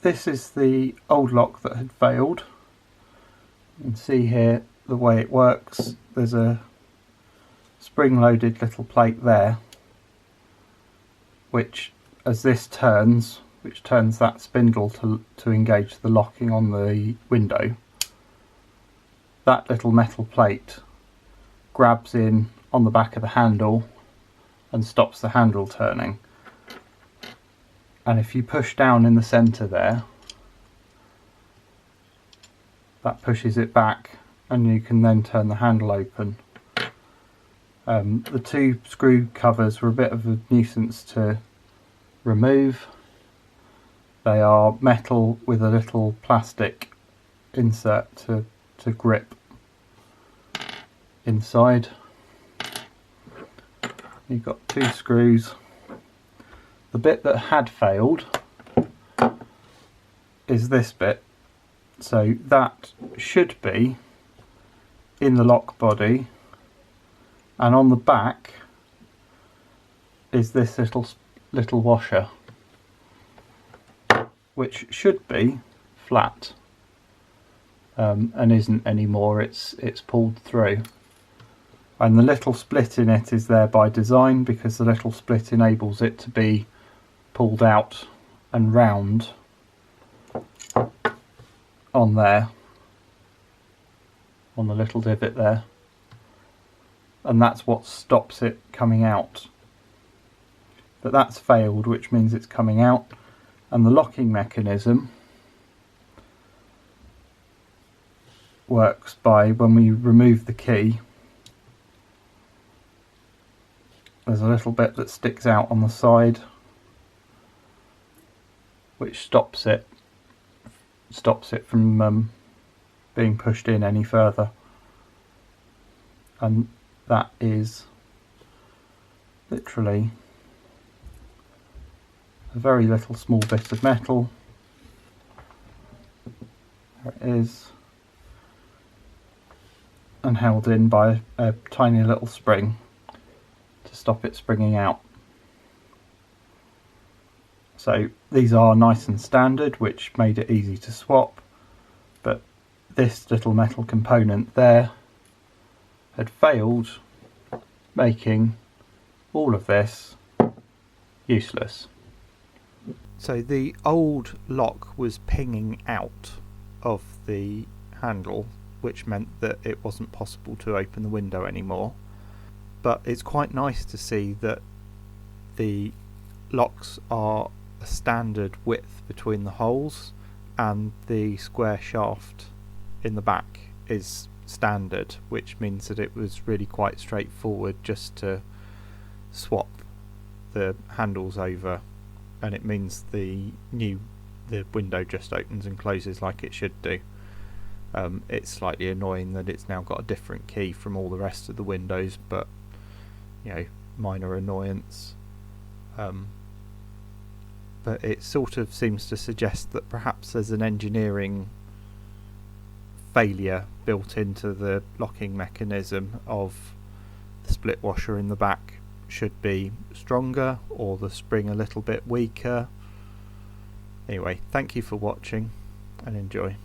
this is the old lock that had failed. You can see here the way it works. There's a spring-loaded little plate there, which, as this turns, which turns that spindle to engage the locking on the window, that little metal plate grabs in on the back of the handle and stops the handle turning. And if you push down in the centre there, that pushes it back and you can then turn the handle open. The two screw covers were a bit of a nuisance to remove. They are metal with a little plastic insert to grip inside. You've got two screws. The bit that had failed is this bit, so that should be in the lock body, and on the back is this little washer, which should be flat, and isn't anymore. It's pulled through, and the little split in it is there by design, because the little split enables it to be pulled out and round on there, on the little divot there, and that's what stops it coming out. But that's failed, which means it's coming out, and the locking mechanism works by, when we remove the key, there's a little bit that sticks out on the side which stops it from being pushed in any further, and that is literally a very little small bit of metal. There it is, and held in by a tiny little spring to stop it springing out. So these are nice and standard, which made it easy to swap, but this little metal component there had failed, making all of this useless. So the old lock was pinging out of the handle, which meant that it wasn't possible to open the window anymore. But it's quite nice to see that the locks are a standard width between the holes, and the square shaft in the back is standard, which means that it was really quite straightforward just to swap the handles over, and it means the window just opens and closes like it should do. It's slightly annoying that it's now got a different key from all the rest of the windows, but minor annoyance. But it sort of seems to suggest that perhaps there's an engineering failure built into the locking mechanism of the split washer in the back should be stronger, or the spring a little bit weaker. Anyway, thank you for watching and enjoy.